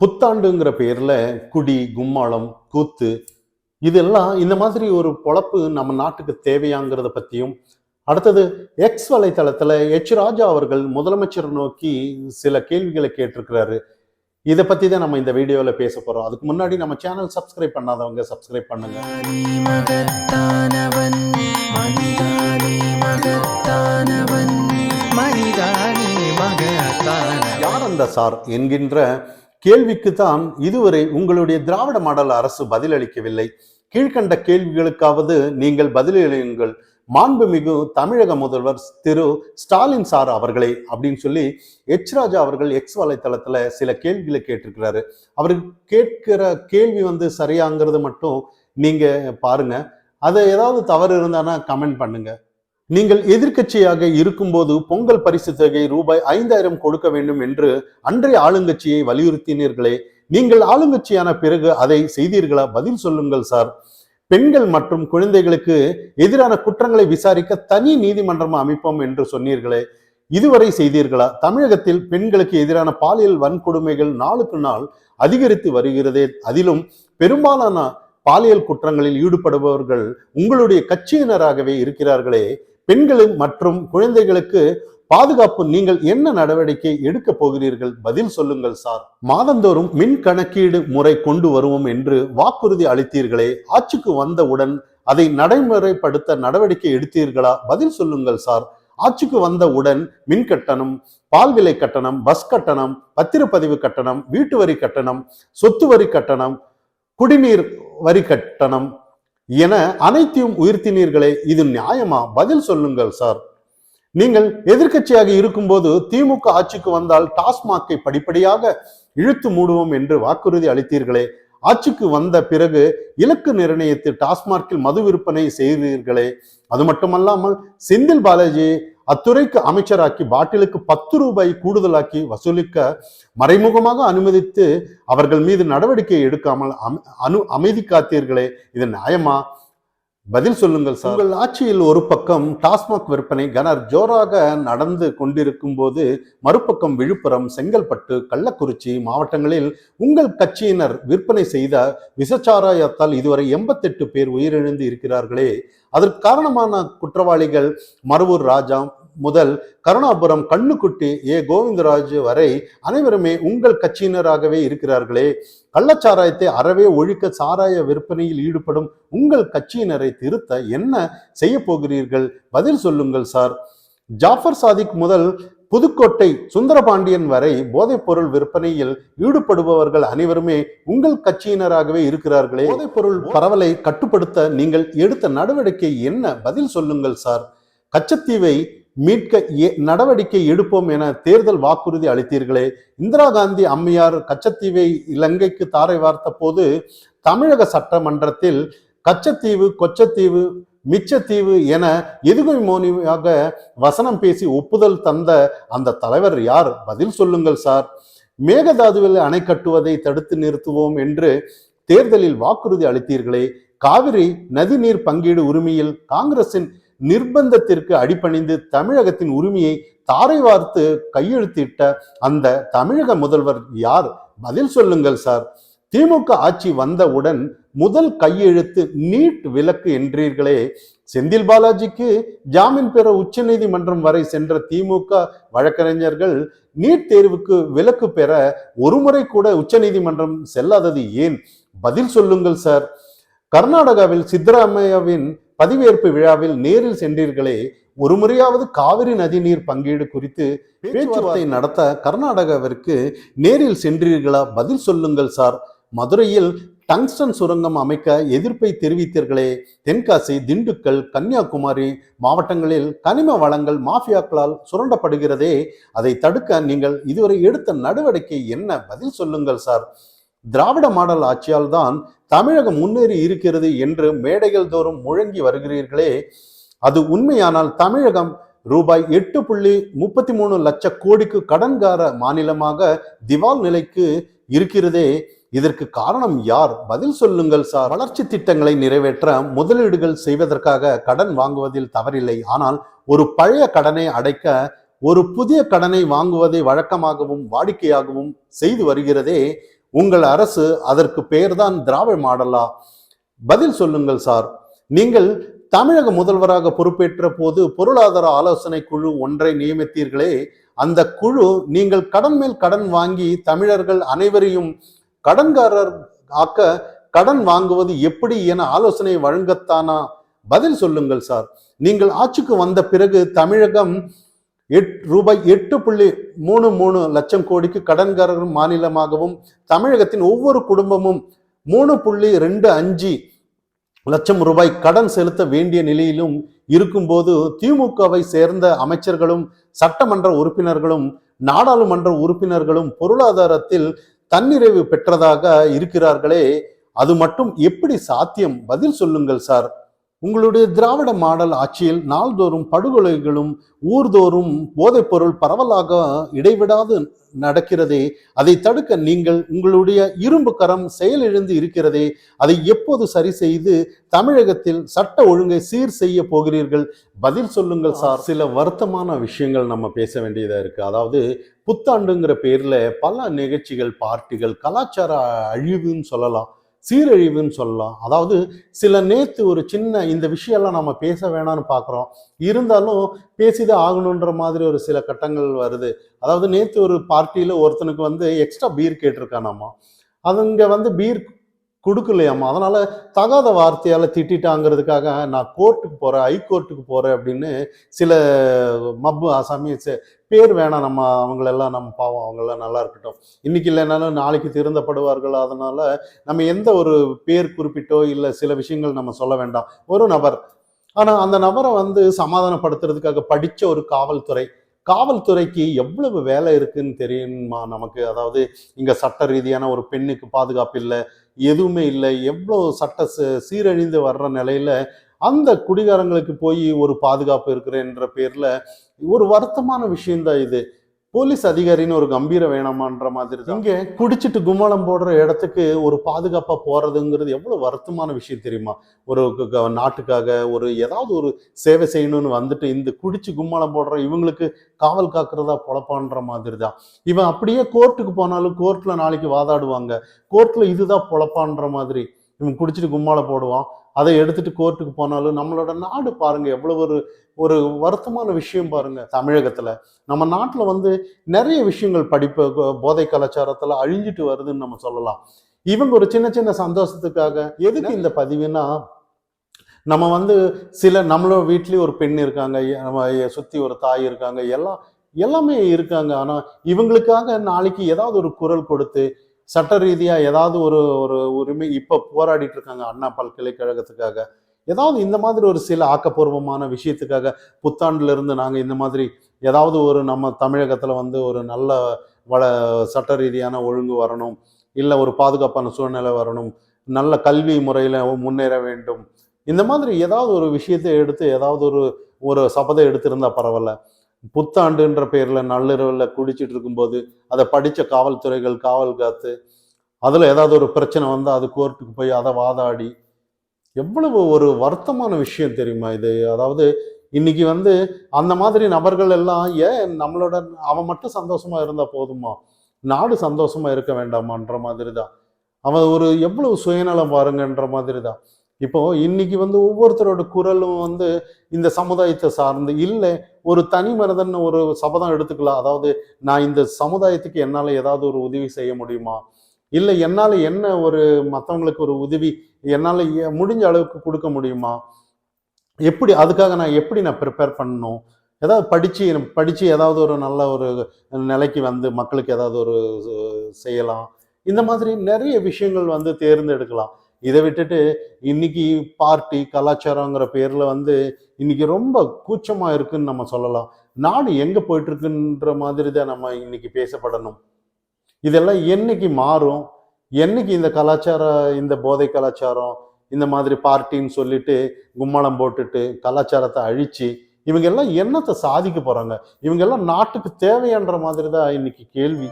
புத்தாண்டுங்கிற பேர்ல குடி, கும்மாளம், கூத்து இதெல்லாம் இந்த மாதிரி ஒரு பொழப்பு நம்ம நாட்டுக்கு தேவையாங்கிறத பத்தியும், அடுத்தது எக்ஸ் வலைத்தளத்துல ராஜா அவர்கள் முதலமைச்சர் நோக்கி சில கேள்விகளை கேட்டிருக்கிறாரு. இத பத்தி தான் நம்ம இந்த வீடியோல பேச போறோம். அதுக்கு முன்னாடி நம்ம சேனல் சப்ஸ்கிரைப் பண்ணாதவங்க சப்ஸ்கிரைப் பண்ணுங்க. யார் அந்த சார் என்கின்ற கேள்விக்கு தான் இதுவரை உங்களுடைய திராவிட மாடல் அரசு பதிலளிக்கவில்லை. கீழ்கண்ட கேள்விகளுக்காவது நீங்கள் பதிலளியுங்கள். மாண்புமிகு தமிழக முதல்வர் திரு ஸ்டாலின் சார் அவர்களே அப்படின்னு சொல்லி ராஜா அவர்கள் எக்ஸ் வலைத்தளத்துல சில கேள்விகளை கேட்டிருக்கிறாரு. அவருக்கு கேட்கிற கேள்வி சரியாங்கிறது மட்டும் நீங்க பாருங்க. அதை ஏதாவது தவறு இருந்தானா கமெண்ட் பண்ணுங்க. நீங்கள் எதிர்க்கட்சியாக இருக்கும்போது பொங்கல் பரிசு தொகை ரூபாய் 5000 கொடுக்க வேண்டும் என்று அன்றைய ஆளுங்கட்சியை வலியுறுத்தினீர்களே, நீங்கள் ஆளுங்கட்சியான பிறகு அதை செய்தீர்களா? பதில் சொல்லுங்கள் சார். பெண்கள் மற்றும் குழந்தைகளுக்கு எதிரான குற்றங்களை விசாரிக்க தனி நீதிமன்றம் அமைப்போம் என்று சொன்னீர்களே, இதுவரை செய்தீர்களா? தமிழகத்தில் பெண்களுக்கு எதிரான பாலியல் வன்கொடுமைகள் நாளுக்கு நாள் அதிகரித்து வருகிறதே, அதிலும் பெரும்பாலான பாலியல் குற்றங்களில் ஈடுபடுபவர்கள் உங்களுடைய கட்சியினராகவே இருக்கிறார்களே, பெண்கள் மற்றும் குழந்தைகளுக்கு பாதுகாப்பு நீங்கள் என்ன நடவடிக்கை எடுக்க போகிறீர்கள்? பதில் சொல்லுங்கள் சார். மாதந்தோறும் மின் கணக்கீடு முறை கொண்டு வருவோம் என்று வாக்குறுதி அளித்தீர்களே, ஆட்சிக்கு வந்தவுடன் அதை நடைமுறைப்படுத்த நடவடிக்கை எடுத்தீர்களா? பதில் சொல்லுங்கள் சார். ஆட்சிக்கு வந்தவுடன் மின் கட்டணம், பால் விலை கட்டணம், பஸ் கட்டணம், பத்திரப்பதிவு கட்டணம், வீட்டு வரி கட்டணம், சொத்து வரி கட்டணம், குடிநீர் வரி கட்டணம் என அனைத்தையும் உயர்த்தினீர்களே, இது நியாயமா? பதில் சொல்லுங்கள் சார். நீங்கள் எதிர்க்கட்சியாக இருக்கும்போது திமுக ஆட்சிக்கு வந்தால் டாஸ்மாகை படிப்படியாக இழுத்து மூடுவோம் என்று வாக்குறுதி அளித்தீர்களே, ஆட்சிக்கு வந்த பிறகு இலக்கு நிர்ணயித்து டாஸ்மாகில் மது விற்பனை செய்தீர்களே, அது மட்டுமல்லாமல் செந்தில் பாலாஜி அத்துறைக்கு அமைச்சராக்கி பாட்டிலுக்கு 10 ரூபாய் கூடுதலாக்கி வசூலிக்க மறைமுகமாக அனுமதித்து அவர்கள் மீது நடவடிக்கை எடுக்காமல் அமைதி காத்தீர்களே, இது நியாயமா? பதில் சொல்லுங்கள் சார். உங்கள் ஆட்சியில் ஒரு பக்கம் டாஸ்மாக் விற்பனை கனர் ஜோராக நடந்து கொண்டிருக்கும் போது, மறுபக்கம் விழுப்புரம், செங்கல்பட்டு, கள்ளக்குறிச்சி மாவட்டங்களில் உங்கள் கட்சியினர் விற்பனை செய்த விசச்சாராயத்தால் இதுவரை 88 பேர் உயிரிழந்து இருக்கிறார்களே, அதற்கு காரணமான குற்றவாளிகள் மருவூர் ராஜா முதல் கருணாபுரம் கண்ணுக்குட்டி கோவிந்தராஜ் வரை அனைவருமே உங்கள் கட்சியினராகவே இருக்கிறார்களே, கள்ளச்சாராயத்தை அறவே ஒழிக்க சாராய விற்பனையில் ஈடுபடும் உங்கள் கட்சியினரை திருத்த என்ன செய்ய போகிறீர்கள்? பதில் சொல்லுங்கள் சார். ஜாஃபர் சாதிக் முதல் புதுக்கோட்டை சுந்தரபாண்டியன் வரை போதைப் பொருள் விற்பனையில் ஈடுபடுபவர்கள் அனைவருமே உங்கள் கட்சியினராகவே இருக்கிறார்களே, போதைப் பொருள் பரவலை கட்டுப்படுத்த நீங்கள் எடுத்த நடவடிக்கை என்ன? பதில் சொல்லுங்கள் சார். கச்சத்தீவை மீட்க நடவடிக்கை எடுப்போம் என தேர்தல் வாக்குறுதி அளித்தீர்களே, இந்திரா காந்தி அம்மையார் கச்சத்தீவை இலங்கைக்கு தாரை வார்த்த போது தமிழக சட்டமன்றத்தில் கச்சத்தீவு, கொச்சத்தீவு, மிச்சத்தீவு என எதுகை மோனியாக வசனம் பேசி ஒப்புதல் தந்த அந்த தலைவர் யார்? பதில் சொல்லுங்கள் சார். மேகதாதுவில் அணை கட்டுவதை தடுத்து நிறுத்துவோம் என்று தேர்தலில் வாக்குறுதி அளித்தீர்களே, காவிரி நதிநீர் பங்கீடு உரிமையில் காங்கிரசின் நிர்பந்தத்திற்கு அடிபணிந்து தமிழகத்தின் உரிமையை தாரை வார்த்து கையெழுத்திட்ட அந்த தமிழக முதல்வர் யார்? பதில் சொல்லுங்கள் சார். திமுக ஆட்சி வந்தவுடன் முதல் கையெழுத்து நீட் விலக்கு என்றீர்களே, செந்தில் பாலாஜிக்கு ஜாமீன் பெற உச்ச நீதிமன்றம் வரை சென்ற திமுக வழக்கறிஞர்கள் நீட் தேர்வுக்கு விலக்கு பெற ஒருமுறை கூட உச்ச நீதிமன்றம் செல்லாதது ஏன்? பதில் சொல்லுங்கள் சார். கர்நாடகாவில் சித்தராமையாவின் பதவியேற்பு விழாவில் நேரில் சென்றீர்களே, ஒரு முறையாவது காவிரி நதி நீர் பங்கீடு குறித்து பேச்சுவார்த்தை நடத்த கர்நாடகாவிற்கு நேரில் சென்றீர்களா? பதில் சொல்லுங்கள் சார். மதுரையில் டங்ஸ்டன் சுரங்கம் அமைக்க எதிர்ப்பை தெரிவித்தீர்களே, தென்காசி, திண்டுக்கல், கன்னியாகுமரி மாவட்டங்களில் கனிம வளங்கள் மாஃபியாக்களால் சுரண்டப்படுகிறதே, அதை தடுக்க நீங்கள் இதுவரை எடுத்த நடவடிக்கை என்ன? பதில் சொல்லுங்கள் சார். திராவிட மாடல் ஆட்சியால் தான் தமிழகம் முன்னேறி இருக்கிறது என்று மேடைகள் தோறும் முழங்கி வருகிறீர்களே, அது உண்மையானால் தமிழகம் ரூபாய் 8.33 லட்ச கோடிக்கு கடன்கார மாநிலமாக திவால் நிலைக்கு இருக்கிறதே, இதற்கு காரணம் யார்? பதில் சொல்லுங்கள் சார். வளர்ச்சி திட்டங்களை நிறைவேற்ற முதலீடுகள் செய்வதற்காக கடன் வாங்குவதில் தவறில்லை, ஆனால் ஒரு பழைய கடனை அடைக்க ஒரு புதிய கடனை வாங்குவதை வழக்கமாகவும் வாடிக்கையாகவும் செய்து வருகிறதே, உங்கள் அரசு அதற்கு பெயர்தான் திராவிட மாடலா? பதில் சொல்லுங்கள் சார். நீங்கள் தமிழக முதல்வராக பொறுப்பேற்ற போது பொருளாதார ஆலோசனை குழு ஒன்றை நியமித்தீர்களே, அந்த குழு நீங்கள் கடன் மேல் கடன் வாங்கி தமிழர்கள் அனைவரையும் கடன்காரர் ஆக்க கடன் வாங்குவது எப்படி என ஆலோசனை வழங்கத்தானா? பதில் சொல்லுங்கள் சார். நீங்கள் ஆட்சிக்கு வந்த பிறகு தமிழகம் ரூபாய் 8.33 லட்சம் கோடிக்கு கடன்காரர் மாநிலமாகவும் தமிழகத்தின் ஒவ்வொரு குடும்பமும் 3.25 லட்சம் ரூபாய் கடன் செலுத்த வேண்டிய நிலையிலும் இருக்கும்போது திமுகவை சேர்ந்த அமைச்சர்களும் சட்டமன்ற உறுப்பினர்களும் நாடாளுமன்ற உறுப்பினர்களும் பொருளாதாரத்தில் தன்னிறைவு பெற்றதாக இருக்கிறார்களே, அது மட்டும் எப்படி சாத்தியம்? பதில் சொல்லுங்கள் சார். உங்களுடைய திராவிட மாடல் ஆட்சியில் நாள்தோறும் படுகொலைகளும் ஊர்தோறும் போதைப்பொருள் பரவலாக இடைவிடாது நடக்கிறதே, அதை தடுக்க நீங்கள் உங்களுடைய இரும்பு கரம் செயலிழந்து இருக்கிறதே, அதை எப்போது சரி செய்து தமிழகத்தில் சட்ட ஒழுங்கை சீர் செய்ய போகிறீர்கள்? பதில் சொல்லுங்கள் சார். சில வருத்தமான விஷயங்கள் நம்ம பேச வேண்டியதா இருக்கு. அதாவது புத்தாண்டுங்கிற பேர்ல பல நிகழ்ச்சிகள், பார்ட்டிகள், கலாச்சார அழிவுன்னு சொல்லலாம், சீரழிவுன்னு சொல்லலாம். அதாவது சில நேத்து ஒரு சின்ன இந்த விஷயம்லாம் நம்ம பேச வேணாம்னு பார்க்குறோம், இருந்தாலும் பேசிதான் ஆகணுன்ற மாதிரி ஒரு சில கட்டங்கள் வருது. அதாவது நேத்து ஒரு பார்ட்டியில ஒருத்தனுக்கு எக்ஸ்ட்ரா பீர் கேட்டிருக்கானாமா, அதுங்க பீர் கொடுக்கலையாமா, அதனால தகாத வார்த்தையால திட்டாங்கிறதுக்காக நான் கோர்ட்டுக்கு போறேன், ஹைகோர்ட்டுக்கு போறேன் அப்படின்னு சில மப்பு அசாமி பேர் வேணாம், நம்ம அவங்களெல்லாம் நம்ம பாவம், அவங்கெல்லாம் நல்லா இருக்கட்டும், இன்னைக்கு இல்லைனாலும் நாளைக்கு திருந்தப்படுவார்கள், அதனால நம்ம எந்த ஒரு பேர் குறிப்பிட்டோ இல்லை சில விஷயங்கள் நம்ம சொல்ல வேண்டாம். ஒரு நபர், ஆனா அந்த நபரை சமாதானப்படுத்துறதுக்காக படிச்ச ஒரு காவல்துறைக்கு எவ்வளவு வேலை இருக்குன்னு தெரியுமா நமக்கு? அதாவது இங்க சட்ட ரீதியான ஒரு பெண்ணுக்கு பாதுகாப்பு இல்லை, எதுவுமே இல்லை, எவ்வளோ சட்ட சீரழிந்து வர்ற நிலையில அந்த குடிகாரங்களுக்கு போய் ஒரு பாதுகாப்பு இருக்கிறேன்ற பேர்ல ஒரு வருத்தமான விஷயம்தான் இது. போலீஸ் அதிகாரின்னு ஒரு கம்பீரம் வேணாமான்ற மாதிரி தான். இங்க குடிச்சிட்டு கும்மாளம் போடுற இடத்துக்கு ஒரு பாதுகாப்பா போறதுங்கிறது எவ்வளவு வருத்தமான விஷயம் தெரியுமா? ஒரு நாட்டுக்காக ஒரு ஏதாவது ஒரு சேவை செய்யணும்னு இந்த குடிச்சு கும்மாளம் போடுற இவங்களுக்கு காவல் காக்குறதா பொழப்பான்ற மாதிரி தான். இவன் அப்படியே கோர்ட்டுக்கு போனாலும் கோர்ட்ல நாளைக்கு வாதாடுவாங்க, கோர்ட்ல இதுதான் பொழப்பான்ற மாதிரி. இவன் குடிச்சிட்டு கும்மாளம் போடுவான், அதை எடுத்துட்டு கோர்ட்டுக்கு போனாலும் நம்மளோட நாடு பாருங்க எவ்வளவு ஒரு ஒரு வருத்தமான விஷயம் பாருங்க. தமிழகத்துல நம்ம நாட்டுல நிறைய விஷயங்கள் போதை கலாச்சாரத்துல அழிஞ்சிட்டு வருதுன்னு நம்ம சொல்லலாம். இவங்க ஒரு சின்ன சின்ன சந்தோஷத்துக்காக எதுக்கு இந்த பதிவுனா, நம்ம சில நம்மளோட வீட்லயும் ஒரு பெண் இருக்காங்க, நம்ம சுத்தி ஒரு தாய் இருக்காங்க, எல்லாமே இருக்காங்க. ஆனா இவங்களுக்காக நாளைக்கு ஏதாவது ஒரு குரல் கொடுத்து சட்ட ரீதியா ஏதாவது ஒரு ஒரு உரிமை இப்ப போராடிட்டு இருக்காங்க அண்ணா பல்கலைக்கழகத்துக்காக, ஏதாவது இந்த மாதிரி ஒரு சில ஆக்கப்பூர்வமான விஷயத்துக்காக புத்தாண்டுல இருந்து நாங்க இந்த மாதிரி ஏதாவது ஒரு நம்ம தமிழகத்துல ஒரு நல்ல சட்ட ரீதியான ஒழுங்கு வரணும், இல்லை ஒரு பாதுகாப்பான சூழ்நிலை வரணும், நல்ல கல்வி முறையில முன்னேற வேண்டும், இந்த மாதிரி ஏதாவது ஒரு விஷயத்தை எடுத்து ஏதாவது ஒரு ஒரு சபதம் எடுத்திருந்தா பரவாயில்ல. புத்தாண்டுன்ற பேர்ல நள்ளிரவுல குடிச்சிட்டு இருக்கும்போது அதை படிச்ச காவல்துறைகள் காவல் காத்து அதுல ஏதாவது ஒரு பிரச்சனை அது கோர்ட்டுக்கு போய் அதை வாதாடி எவ்வளவு ஒரு வருத்தமான விஷயம் தெரியுமா இது? அதாவது இன்னைக்கு அந்த மாதிரி நபர்கள் எல்லாம் ஏன் நம்மளோட அவன் மட்டும் சந்தோஷமா இருந்தா போதுமா, நாடு சந்தோஷமா இருக்க வேண்டாமான்ற மாதிரி தான். அவன் ஒரு எவ்வளவு சுயநலம் பாருங்கன்ற மாதிரி தான். இப்போ இன்னைக்கு ஒவ்வொருத்தரோட குரலும் இந்த சமுதாயத்தை சார்ந்து இல்லை, ஒரு தனி மனிதன் ஒரு சபதம் எடுத்துக்கலாம். அதாவது நான் இந்த சமுதாயத்துக்கு என்னால ஏதாவது ஒரு உதவி செய்ய முடியுமா, இல்லை என்னால என்ன ஒரு மற்றவங்களுக்கு ஒரு உதவி என்னால முடிஞ்ச அளவுக்கு கொடுக்க முடியுமா, எப்படி அதுக்காக நான் எப்படி ப்ரிப்பேர் பண்ணணும், ஏதாவது படிச்சு ஏதாவது ஒரு நல்ல ஒரு நிலைக்கு மக்களுக்கு ஏதாவது ஒரு செய்யலாம். இந்த மாதிரி நிறைய விஷயங்கள் தேர்ந்தெடுக்கலாம். இதை விட்டுட்டு இன்னைக்கு பார்ட்டி கலாச்சாரங்கிற பேர்ல இன்னைக்கு ரொம்ப கூச்சமா இருக்குன்னு நம்ம சொல்லலாம். நாடு எங்க போயிட்டு இருக்குன்ற மாதிரி தான் நம்ம இன்னைக்கு பேசப்படணும். இதெல்லாம் என்னைக்கு மாறும்? என்னைக்கு இந்த இந்த போதை கலாச்சாரம் இந்த மாதிரி பார்ட்டின்னு சொல்லிட்டு கும்மாளம் போட்டுட்டு கலாச்சாரத்தை அழிச்சு இவங்க எல்லாம் என்னத்தை சாதிக்க போறாங்க? இவங்க எல்லாம் நாட்டுக்கு தேவையான்ற மாதிரி தான் இன்னைக்கு கேள்வி.